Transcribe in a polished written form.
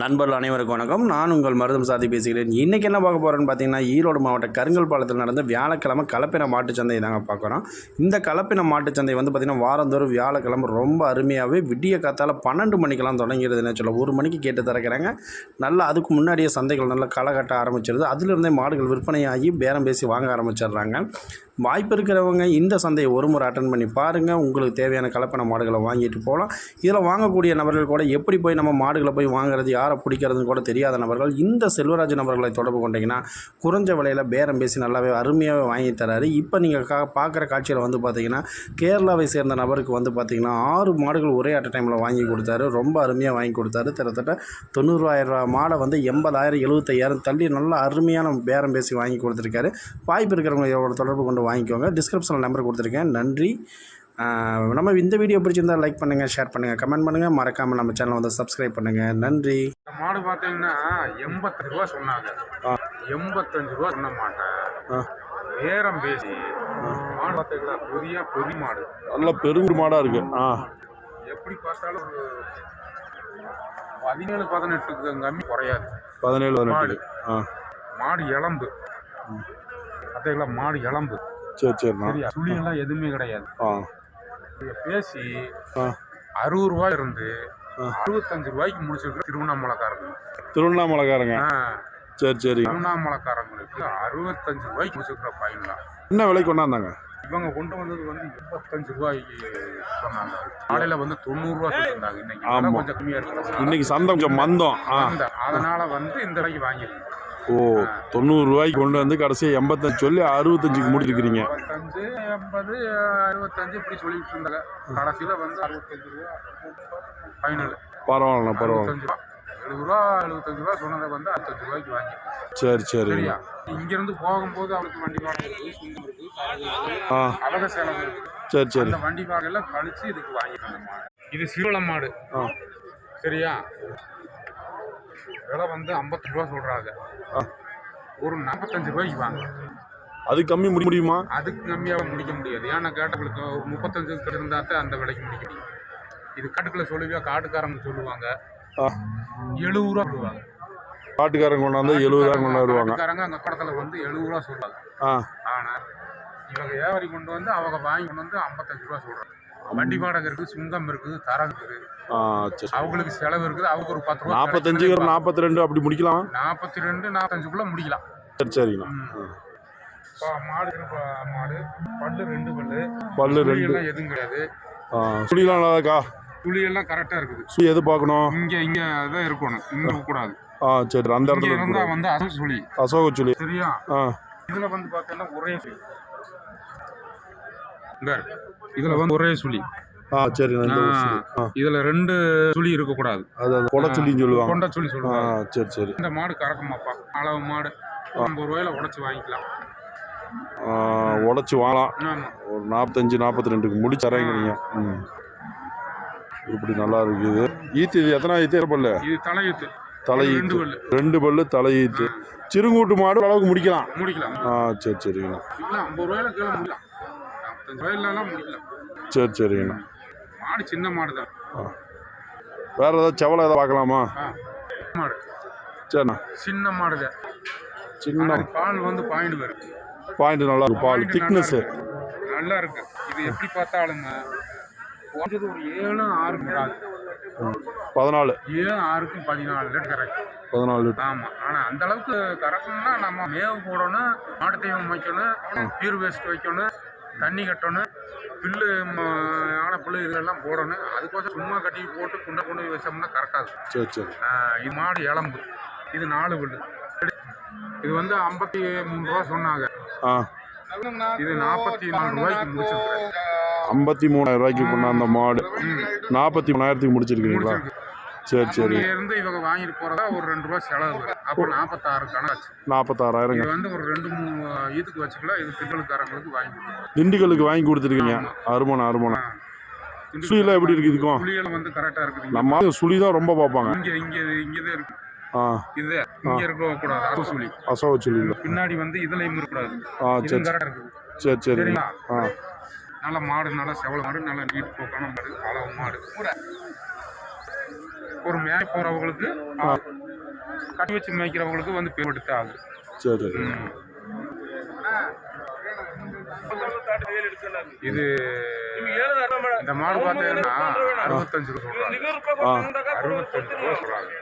நண்பர்கள் அனைவருக்கும் வணக்கம். நான் உங்கள் மருதம் சாதி பேசுகிறேன். இன்றைக்கி என்ன பார்க்க போகிறேன்னு பார்த்தீங்கன்னா, ஈரோடு மாவட்ட கருங்கல் பாலத்தில் நடந்த வியாழக்கிழமை கலப்பின மாட்டுச்சந்தை தாங்க பார்க்குறோம். இந்த கலப்பின மாட்டுச்சந்தை வந்து பார்த்திங்கன்னா வாரந்தோறும் வியாழக்கிழமை ரொம்ப அருமையாகவே விடிய காத்தால் 12 மணிக்கெல்லாம் தொடங்கிறதுன்னு சொல்ல 1 மணிக்கு கேட்டு திறக்கிறாங்க. நல்லா அதுக்கு முன்னாடியே சந்தைகள் நல்லா களை கட்ட ஆரம்பிச்சிருது. அதிலிருந்தே மாடுகள் விற்பனையாகி பேரம் பேசி வாங்க ஆரம்பிச்சிடுறாங்க. வாய்ப்பு இருக்கிறவங்க இந்த சந்தையை ஒரு முறை அட்டன் பண்ணி பாருங்கள். உங்களுக்கு தேவையான கலப்பின மாடுகளை வாங்கிட்டு போகலாம். இதில் வாங்கக்கூடிய நபர்கள் கூட எப்படி போய் நம்ம மாடுகளை போய் வாங்குறது, யாரை பிடிக்கிறதுன்னு கூட தெரியாத நபர்கள் இந்த செல்வராஜ் நபர்களை தொடர்பு கொண்டீங்கன்னா குறைஞ்ச விலையில் பேரம் பேசி நல்லாவே அருமையாகவே வாங்கி தராரு. இப்போ நீங்கள் பார்க்குற காட்சியில் வந்து பார்த்திங்கன்னா கேரளாவை சேர்ந்த நபருக்கு வந்து பார்த்திங்கன்னா 6 மாடுகள் ஒரே அட் டைமில் வாங்கி கொடுத்தாரு. ரொம்ப அருமையாக வாங்கி கொடுத்தாரு. கிட்டத்தட்ட 90,000 ரூபா மாடை வந்து 80,000 75,000 தள்ளி நல்லா அருமையான பேரம் பேசி வாங்கி கொடுத்துருக்காரு. வாய்ப்பு இருக்கிறவங்க தொடர்பு கொண்டு வாங்கிக்கோங்க. டிஸ்கிரிப்ஷனில் நம்பர் கொடுத்துருக்கேன். நன்றி. நம்ம இந்த வீடியோ பிடிச்சிருந்தால் லைக் பண்ணுங்கள், ஷேர் பண்ணுங்கள், கமெண்ட் பண்ணுங்கள். மறக்காமல் நம்ம சேனலை வந்து சப்ஸ்கிரைப் பண்ணுங்கள். நன்றி. மாடு பார்த்தீங்கன்னா 85 ரூபா சொன்னாங்க. 85 ரூபா சொன்ன மாட்டேன் பேரம் பேசி மாடு பார்த்தீங்களா, பெரிய மாடு, நல்ல பெரும் மாடாக இருக்கு. எப்படி பார்த்தாலும் ஒரு 17-18 கம்மி குறையாது. 17-18 மாடு இளம்பு பார்த்தீங்களா, மாடு இளம்பு. சரி சரி சரியா, சுழியெல்லாம் எதுவுமே கிடையாது. பேசி 60 ரூபாய் இருந்து 65 ரூபாய்க்கு முடிச்சிருக்க திருவண்ணாமலைக்காரங்க. சரி சரி. திருவண்ணாமலைக்காரங்களுக்கு 65 ரூபாய்க்கு முடிச்சிருக்கிற பையன்லாம் என்ன விலைக்கு கொண்டாந்தாங்க? இவங்க கொண்டு வந்தது வந்து 85 ரூபாய்க்கு சொன்னாங்க. காலையில வந்து 90 ரூபா சொல்லியிருந்தாங்க. இன்னைக்கு கொஞ்சம் கம்மியா இருக்கு. இன்னைக்கு சந்தை கொஞ்சம் மந்தம். அதனால வந்து இந்த விலைக்கு வாங்கிருக்கேன். 90 ரூபாய்க்கு கொண்டு வந்து கடைசியாக 85 சொல்லி 65க்கு முடிச்சிருக்கிறீங்க. 85, 80, 65 இப்படி சொல்லிட்டு இருந்தாங்க. கடைசியில் வந்து 65 ரூபா ஃபைனல். பரவாயில்ல 70 ரூபா 75 ரூபா சொன்னதை வந்து 65 ரூபாய்க்கு வாங்கி. சரி சரி. சரியா, இங்கிருந்து போகும்போது அவளுக்கு வண்டி வாடகை இருக்கு, சுங்கம் இருக்கு, அழக சேலம் இருக்கு. சரி சரி. அந்த வண்டி வாடகையெல்லாம் கழிச்சு இதுக்கு வாங்கிட்டாங்க மாடு. இது சிறுவளம் மாடு. சரியா, விலை வந்து 50 ரூபா சொல்றாங்க. ஒரு 45 ரூபாய்க்கு வாங்க. அது கம்மி முடியுமா? அதுக்கு கம்மியாக முடிக்க முடியாது. ஏன்னா கேட்டவங்களுக்கு ஒரு 35 இருந்தா தான் அந்த விலைக்கு முடிக்க முடியும். இது காட்டுக்குள்ள சொல்லுவியா, காட்டுக்காரங்க சொல்லுவாங்க 70 ரூபா சொல்லுவாங்க. காட்டுக்காரங்க கொண்டாந்து 70 ரூபா கொண்டு வருவாங்க. காட்டுக்காரங்க அந்த கடத்தில் வந்து 70 ரூபா சொல்லுவாங்க. ஆனால் இவங்க வியாபாரி கொண்டு வந்து அவங்க வாங்கி கொண்டு வந்து 55 ரூபா சொல்றாங்க. வண்டி வாடகை இருக்குது, சுங்கம் இருக்குது, தரம் இருக்குது, அவங்களுக்கு செலவு இருக்குது. அவங்க ஒரு 10 ரூபா 45 42 அப்படி முடிக்கலாம். 42 45 முடிக்கலாம். சரி சரிங்க. மாடு பல்லு 2 பல்லு 2 எதுவும் கிடையாது. சுழிலாம் நல்லாக்கா? சுழியெல்லாம் கரெக்டாக இருக்குது. சுழி எது பார்க்கணும்? இங்கே தான் இருக்கணும், இங்கே இருக்கக்கூடாது. சரி. அந்த இடத்துல இருந்தா வந்து அசோக சுழி. சரியா, இதில் வந்து பார்த்தீங்கன்னா ஒரே சுழி. இதில் வந்து ஒரே சுழி. சரி. இதுல 2 சுழி இருக்கக்கூடாது. அதாவது கொண்ட சுழின்னு சொல்லுவாங்க. கொண்ட சுழி சொல்லுவாங்க. சரி சரி. இந்த மாடு கறக்குமாப்பா, அளவு மாடு 50 ரூபாயில உடச்சி வாங்கிக்கலாம். உடச்சி வாங்கலாம். ஒரு 45 42க்கு முடிச்சறீங்க. இப்படி நல்லா இருக்குது. ஈத்து இது எத்தனை ஈத்து பல்லு? இது தலையீத்து. 2 பல்லு தலையீத்து. சிறுங்கூட்டு மாடு அளவுக்கு முடிக்கலாம். சரி சரிங்கண்ணா. 50 ரூபாயில கீழே முடியலாம், 45 ரூபாயிலாம் முடியலாம். சரி சரிங்கண்ணா. மாடு சின்ன மாடு தான். வேற ஏதாவது செவலை ஏதாவது பார்க்கலாமா? மாடு சரிண்ணா. சின்ன மாடுங்க. சின்ன பால் வந்து பாயிண்ட் வரும். பாயிண்ட் நல்லா இருக்கு. பால் திக்னஸ் நல்லா இருக்கு. இது எப்படி பார்த்தாலும் ஒரு 7-6 கிடாது. 14 7-6க்கு 14 லிட்டர் கரெக்ட். 14 லிட்டர். ஆமா. ஆனா அந்த அளவுக்கு கறக்கணும்னா நம்ம மேவு போடணும், மாட்டு தீவனம் வைக்கணும், பீர் வேஸ்ட் வைக்கணும், தண்ணி கட்டணும், புல்லு ஆன புல்லு இதெல்லாம் போடணும். அதுக்கோசம் சும்மா கட்டி போட்டு குண்டை கொண்டு வச்சோம்னா கரெக்டாது. சரி சரி. இது மாடு இளம்பு. இது 4 புல்லு. இது வந்து 53 ரூபா சொன்னாங்க. இது 44 ரூபாய்க்கு முடிச்சிருக்கிறேன். 53,000 ரூபாய்க்கு கொண்டாந்த மாடு 43,000க்கு முடிச்சிருக்கீங்களா? சரி சரி. இருந்து இவங்க வாங்கிட்டு போறதா ஒரு 2 ரூபா செலவு. அப்போ 46 கணக்காச்சு. 46,000. இது வந்து ஒரு 2-3 ஈத்துக்கு வச்சுக்கலாம். இது திண்டுக்கல்காரங்களுக்கு வாங்கி கொடுத்துருக்கோம். திண்டுக்கலுக்கு வாங்கி கொடுத்துருக்கீங்க. அருமணா. சுழியெல்லாம் எப்படி இருக்கு? இதுக்கும் சுழியெல்லாம் வந்து கரெக்டா இருக்குது. நம்ம சுழி தான் ரொம்ப பார்ப்பாங்க. இங்கதான் இருக்கு. இது இங்க இருக்க கூடாது. அசோக சுழி பின்னாடி வந்து இதுலயும் இருக்கக்கூடாது. சரி சரி. நல்ல மாடு, நல்ல செவல மாடு, நல்ல நீட் போக்கான மாடு, அளவு மாடு. ஒரு மேய போகிறவங்களுக்கு கட்டி வச்சு மேய்க்கிறவங்களுக்கு வந்து பேர்படுத்த ஆகுது. சரி. இது இந்த மாடு பார்த்தீங்கன்னா 65 ரூபா சொல்றாங்க. 65 ரூபா சொல்றாங்க.